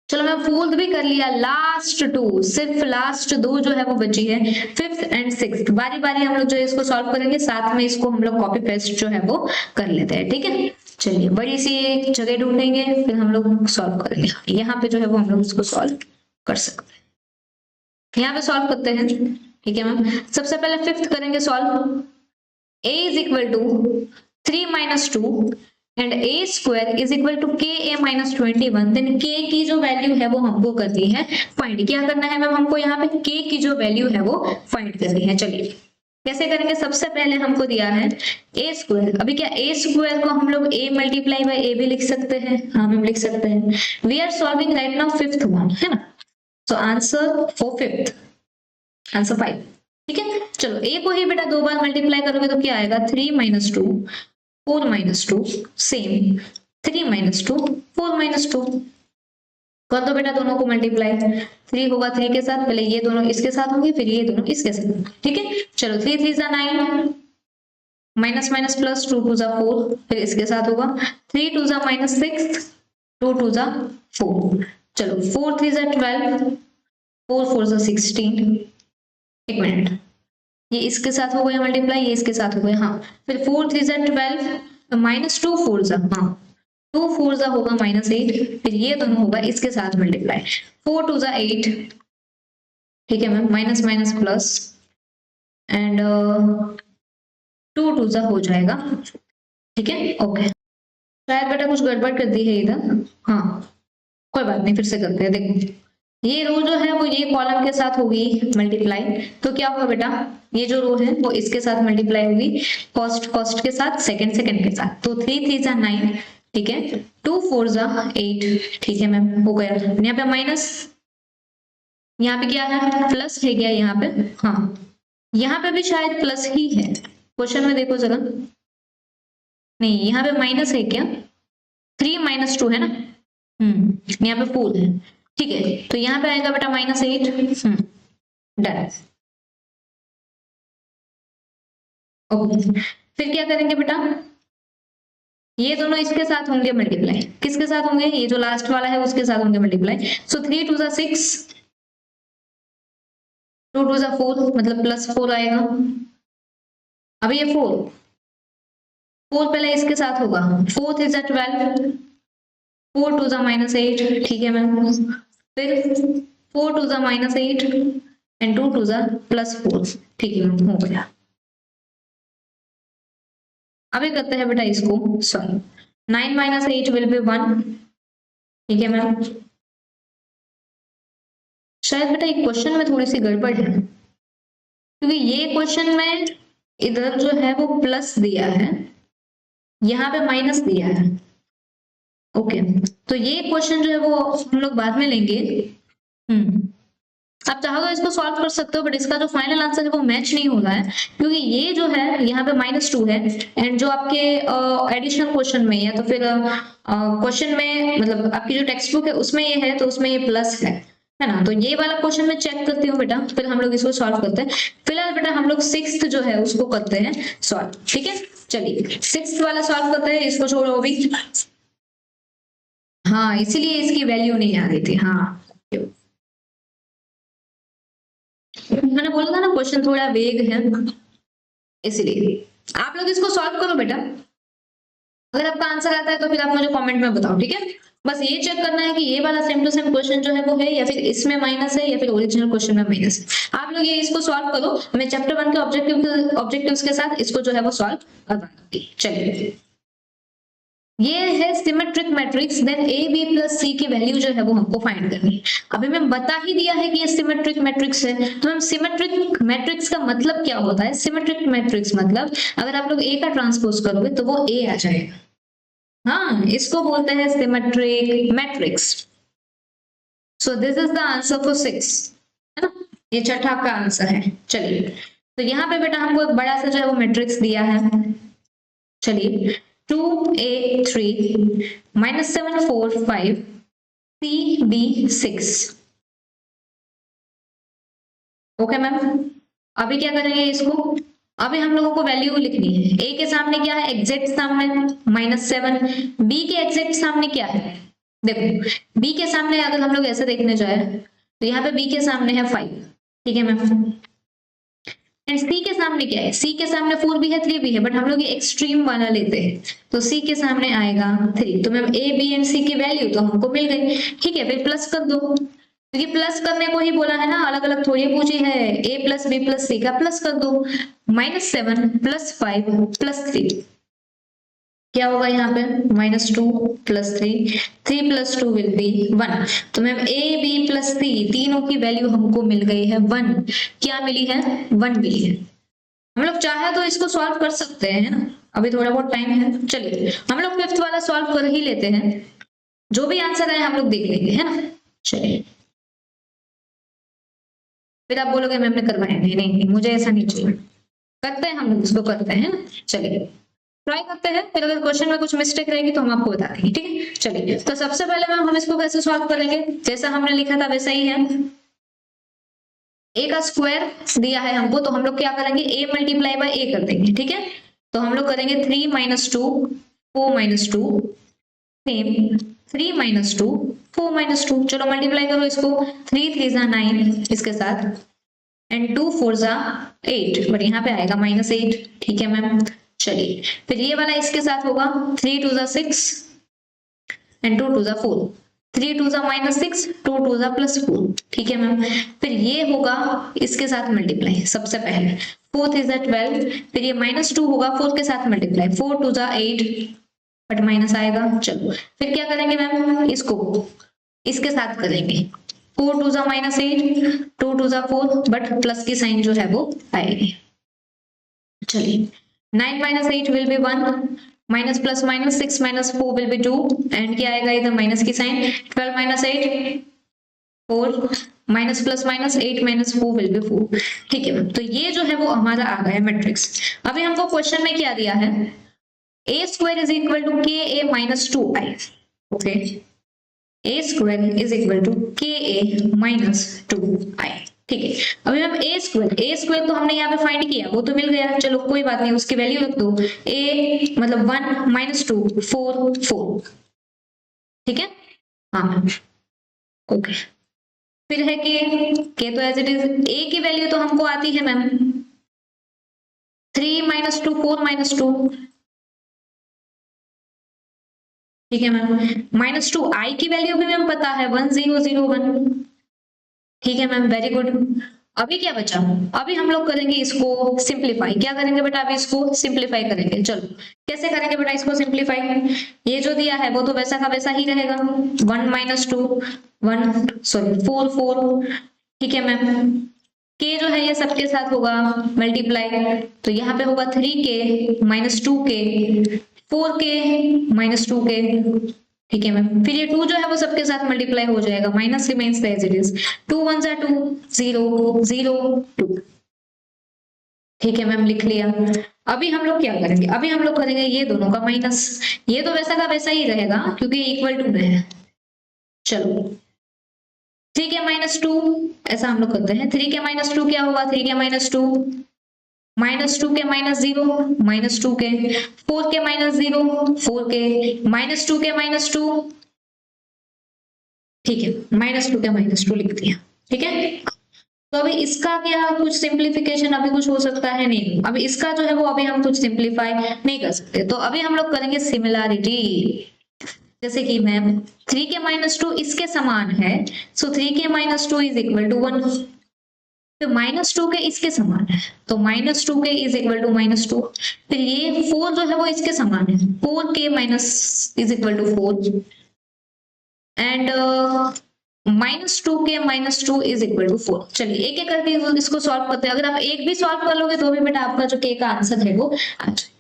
चलो मैं फोर्थ भी कर लिया, लास्ट टू, सिर्फ लास्ट दो जो है वो बची है, फिफ्थ एंड सिक्स्थ। बारी बारी हम लोग जो है इसको सॉल्व करेंगे, साथ में इसको हम लोग कॉपी पेस्ट जो है वो कर लेते हैं। ठीक है, चलिए बड़ी सी एक जगह ढूंढेंगे फिर हम लोग सॉल्व करेंगे। यहाँ पे जो है वो हम लोग इसको सॉल्व कर सकते हैं, यहाँ पे सॉल्व करते हैं। ठीक है मैम, सबसे पहले फिफ्थ करेंगे solve. a is equal to 3 - 2 and a square is equal to ka - 21, then k की जो वैल्यू है वो हमको करनी है फाइंड। क्या करना है मैम हमको यहाँ पे k की जो वैल्यू है वो फाइंड करनी है। चलिए कैसे करेंगे, सबसे पहले हमको दिया है a स्क्वायर। अभी क्या a स्क्वायर को हम लोग a मल्टीप्लाई बाय a भी लिख सकते हैं, हाँ मैम लिख सकते हैं। We are solving right now fifth one, है ना, so answer for fifth answer 5। ठीक है, चलो a को ही बेटा दो बार मल्टीप्लाई करोगे तो क्या आएगा 3 - 2 4 - 2, सेम 3 - 2 4 - 2। कर दो बेटा दोनों को मल्टीप्लाई, 3 होगा 3 के साथ, पहले ये दोनों इसके साथ होंगे फिर ये दोनों इसके साथ। ठीक है, चलो 3 3 जा 9, माइनस माइनस प्लस 2 2 जा 4, फिर इसके साथ होगा 3 2 जा -6, 2 2 जा 4। चलो 4 3 जा 12, 4 4 जा 16। एक मिनट, ये इसके साथ हो गया मल्टीप्लाई, ये इसके साथ हो गया, हाँ। फिर 4 3 जा 12, -2 4 जा, हाँ 2 4 जा होगा -8, फिर ये दोनों होगा इसके साथ मल्टीप्लाई, 4 2 जा 8। ठीक है ma'am, minus minus plus and 2 2 जा हो जाएगा। ठीक है, ओके, शायद बेटा कुछ गड़बड़ कर दी है इधर, हाँ कोई बात नहीं, फिर से करते हैं। देखो ये रो जो है वो ये कॉलम के साथ होगी मल्टीप्लाई, तो क्या होगा बेटा, ये जो रो है वो इसके साथ मल्टीप्लाई होगी, फर्स्ट फर्स्ट के साथ, सेकंड सेकंड के साथ, तो 3 3 जा 9, ठीक है, 2 4 जा 8, ठीक है मैम, हो गया। यहाँ पे माइनस, यहाँ पे क्या है, प्लस है क्या यहाँ पे, हाँ यहाँ पे भी शायद प्लस ही है, क्वेश्चन में देखो जरा, नहीं यहाँ पे माइनस है क्या, 3 - 2 है ना, यहाँ पे 4 है, ठीक है, तो यहाँ पे आएगा बेटा -8, डन। ओके, फिर क्या करेंगे बेटा, ये दोनों इसके साथ होंगे मल्टीप्लाई, किसके साथ होंगे, ये जो लास्ट वाला है उसके साथ होंगे मल्टीप्लाई, सो 3 2 जा 6, 2 2 जा 4, मतलब +4 आएगा। अब ये 4 पहले इसके साथ होगा, 4 3 जा 12, 4 2 जा -8, ठीक है मैम, फिर 4 2 जा -8 एंड 2 2 जा +4, ठीक है मैम, हो गया। अभी करते हैं बेटा इसको सॉल्व, 9 - 8 विल बी 1, ठीक है मैम। शायद बेटा एक क्वेश्चन में थोड़ी सी गड़बड़ है, क्योंकि ये क्वेश्चन में इधर जो है वो प्लस दिया है, यहाँ पे माइनस दिया है, ओके, तो ये क्वेश्चन जो है वो हम लोग बाद में लेंगे। आप चाहो तो इसको सॉल्व कर सकते हो, बट इसका जो फाइनल आंसर है वो मैच नहीं हो रहा है, क्योंकि ये जो है यहाँ पे -2 है, एंड जो आपके एडिशनल क्वेश्चन में या तो फिर क्वेश्चन में, मतलब आपकी जो टेक्स्ट बुक है उसमें ये है, तो उसमें ये प्लस है ना, तो ये वाला क्वेश्चन में चेक करती हूँ बेटा, फिर हम लोग इसको सॉल्व करते हैं। फिलहाल बेटा हम लोग 6th जो है उसको करते हैं सॉल्व, ठीक है, चलिए 6th वाला सॉल्व करते हैं, इसको छोड़ो अभी, हाँ इसीलिए इसकी वैल्यू नहीं आ रही थी, हाँ मैंने बोला था ना क्वेश्चन थोड़ा वेग है, इसीलिए। आप लोग इसको सॉल्व करो बेटा, अगर आपका आंसर आता है तो फिर आप मुझे कमेंट में बताओ, ठीक है। बस ये चेक करना है कि ये वाला सेम टू सेम क्वेश्चन जो है वो है, या फिर इसमें माइनस है, या फिर ओरिजिनल क्वेश्चन में माइनस है। आप लोग ये इसको सॉल्व करो, मैं चैप्टर 1 के ऑब्जेक्टिव्स के साथ इसको जो है वो सॉल्व करवाऊंगी। चलिए, ये है symmetric matrix, then A B plus C की वैल्यू जो है वो हमको फाइंड करनी है। अभी मैं बता ही दिया है कि ये सिमेट्रिक मैट्रिक्स है, तो मैम सिमेट्रिक मैट्रिक्स का मतलब क्या होता है, सिमेट्रिक मैट्रिक्स मतलब अगर आप लोग ए का ट्रांसपोज करोगे तो वो ए आ जाएगा, हाँ इसको बोलते हैं symmetric matrix. So this is the answer for 6, है ना, ये छठा का आंसर है। चलिए, तो यहाँ पे बेटा हमको एक बड़ा सा जो है वो मैट्रिक्स दिया है, चलिए 2a3 -7 4 5 cb 6, ओके मैम। अभी क्या करेंगे इसको, अभी हम लोगों को वैल्यू लिखनी है, a के सामने क्या है, एग्जैक्ट सामने -7, b के एग्जैक्ट सामने क्या है, देखो b के सामने अगर हम लोग ऐसे देखने जाए तो यहाँ पे b के सामने है 5, ठीक है मैम, एंड सी के सामने क्या है, सी के सामने 4 भी है 3 भी है, बट हम लोग ये एक्सट्रीम वाला लेते हैं, तो सी के सामने आएगा 3, तो मैम ए बी एंड सी की वैल्यू तो हमको मिल गई, ठीक है, फिर प्लस कर दो, क्योंकि प्लस करने को ही बोला है ना, अलग अलग थोड़ी पूछी है, a प्लस बी प्लस सी का प्लस कर दो, -7 + 5 + 3, क्या होगा यहाँ पे, -2 + 3, 3 + 2 विल बी 1, तो मैम a b + c तीनों की वैल्यू हमको मिल गई है 1, क्या मिली है, 1 मिली है। हम लोग चाहे तो इसको सॉल्व कर सकते हैं ना, अभी थोड़ा बहुत टाइम है, चलिए हम लोग 5th वाला सॉल्व कर ही लेते हैं, जो भी आंसर है हम लोग देख लेंगे, है ना। चलिए, फिर आप बोलोगे मैम ने करवाया नहीं, नहीं मुझे ऐसा नहीं चाहिए, करते हैं हम लोग इसको, करते हैं ना, चलिए ट्राई करते हैं, फिर अगर क्वेश्चन में कुछ मिस्टेक रहेगी तो हम आपको बता देंगे, ठीक है। चलिए, तो सबसे पहले मैम हम इसको कैसे सॉल्व करेंगे, जैसा हमने लिखा था वैसा ही है, a का स्क्वायर दिया है हमको, तो हम लोग क्या करेंगे, a × a कर देंगे, ठीक है, तो हम लोग करेंगे 3 - 2 4 - 2 सेम 3 - 2 4 - 2, चलो मल्टीप्लाई करो इसको, 3 3 जा 9 इसके साथ, एंड 2 4 जा 8, बट यहाँ पे आएगा -8, ठीक है मैम। चलिए, फिर ये वाला इसके साथ होगा, 3 2 जा 6 एंड 2 2 जा 4, 3 2 जा -6 2 2 जा +4, ठीक है मैम। फिर ये होगा इसके साथ मल्टीप्लाई, सबसे पहले 4 3 जा 12, फिर ये -2 होगा 4 के साथ मल्टीप्लाई, 4 2 जा 8, बट माइनस आएगा, चलो फिर क्या करेंगे मैम, इसको इसके साथ करेंगे 4 2 जा -8, 2 2 जा 4, बट प्लस की साइन जो है वो आएगी। चलिए 9 - 8 will be 1, minus plus minus 6 - 4 will be 2, and क्या आएगा इधर माइनस की sign, 12 - 8 4, minus plus minus 8 - 4 will be 4। ठीक है मैम, तो ये जो है वो हमारा आ गया मैट्रिक्स। अभी हमको क्वेश्चन में क्या दिया है, a square is equal to ka minus 2i, okay, a square is equal to ka minus 2i। ठीक है, अभी हम a square तो हमने यहाँ पे फाइंड किया, वो तो मिल गया, चलो कोई बात नहीं, उसकी वैल्यू रख दो, a मतलब 1 - 2 4 4। ठीक है, हाँ ओके। फिर है k तो एज इट इज, a की वैल्यू तो हमको आती है मैम 3 - 2 4 - 2। ठीक है मैम, -2 i की वैल्यू भी मैम पता है 1 0 0 1। ठीक है मैम, वेरी गुड। अभी क्या बचा, अभी हम लोग करेंगे इसको सिंप्लीफाई। क्या करेंगे बेटा, अभी इसको सिंप्लीफाई करेंगे। चलो कैसे करेंगे बेटा इसको सिंप्लीफाई, ये जो दिया है वो तो वैसा का वैसा ही रहेगा, 1 - 2 4 4। ठीक है मैम, k जो है ये सबके साथ होगा मल्टीप्लाई, तो यहाँ पे होगा 3k - 2k 4k - 2k। ठीक है मैम, फिर ये 2 जो है वो सबके साथ मल्टीप्लाई हो जाएगा, minus remains as it is, 2 1 जा 2 0 0 2। ठीक है मैम, लिख लिया। अभी हम लोग क्या करेंगे, अभी हम लोग करेंगे ये दोनों का माइनस, ये तो वैसा का वैसा ही रहेगा क्योंकि इक्वल टू में है। चलो 3k - 2 ऐसा हम लोग करते हैं, 3k - 2 क्या होगा, 3k - 2 -2k - 0 -2k, 4k - 0 4k, -2k - 2। ठीक है, -2k - 2 लिख दिया। ठीक है, तो अभी इसका क्या कुछ सिंप्लीफिकेशन अभी कुछ हो सकता है, नहीं, अभी इसका जो है वो अभी हम कुछ सिंप्लीफाई नहीं कर सकते, तो अभी हम लोग करेंगे सिमिलैरिटी। जैसे कि मैम 3k - 2 इसके समान है, सो 3k - 2 इज इक्वल टू 1, तो -2k इसके समान है, तो -2k इज इक्वल टू -2। फिर ये 4 जो है वो इसके समान है, 4k is equal to 4, and -2k - 2 is equal to 4। चलिए एक एक करके इसको सॉल्व करते हैं। अगर आप एक भी सॉल्व कर लोगे तो भी बेटा आपका जो k का आंसर है वो आ जाएगा।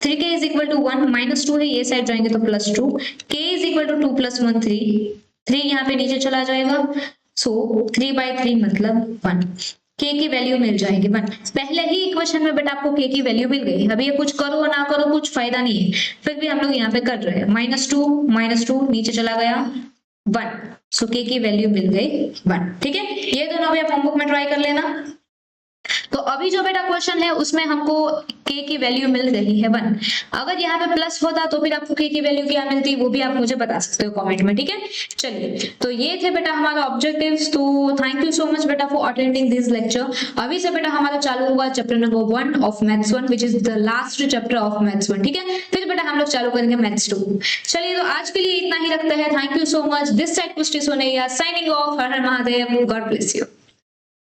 3k इज इक्वल टू 1, -2 है, ये साइड जाएंगे तो +2, k इज इक्वल टू 2 + 1 3 यहाँ पे नीचे चला जाएगा, सो 3/3 मतलब 1। k की वैल्यू मिल जाएगी 1। पहले ही इक्वेशन में बेटा आपको k की वैल्यू मिल गई। अभी ये कुछ करो ना करो कुछ फायदा नहीं है, फिर भी हम लोग यहाँ पे कर रहे हैं, -2 नीचे चला गया 1, सो k की वैल्यू मिल गई 1। ठीक है, ये दोनों भी आप होमवर्क में ट्राई कर लेना। तो अभी जो बेटा क्वेश्चन है उसमें हमको k की वैल्यू मिल रही है 1। अगर यहाँ पे प्लस होता तो फिर आपको k की वैल्यू क्या मिलती, वो भी आप मुझे बता सकते हो कमेंट में। ठीक है, चलिए तो ये थे बेटा हमारा ऑब्जेक्टिव्स। तो थैंक यू सो मच बेटा फॉर अटेंडिंग दिस लेक्चर। अभी से बेटा हमारा चालू होगा chapter number 1 of maths 1 which is the last chapter of maths 1। ठीक है, फिर बेटा हम लोग चालू करेंगे मैथ्स 2। चलिए तो आज के लिए इतना ही रखते हैं। Thank you so much. This side Pushti Sonaiya signing off. Har Har Mahadev, God bless you.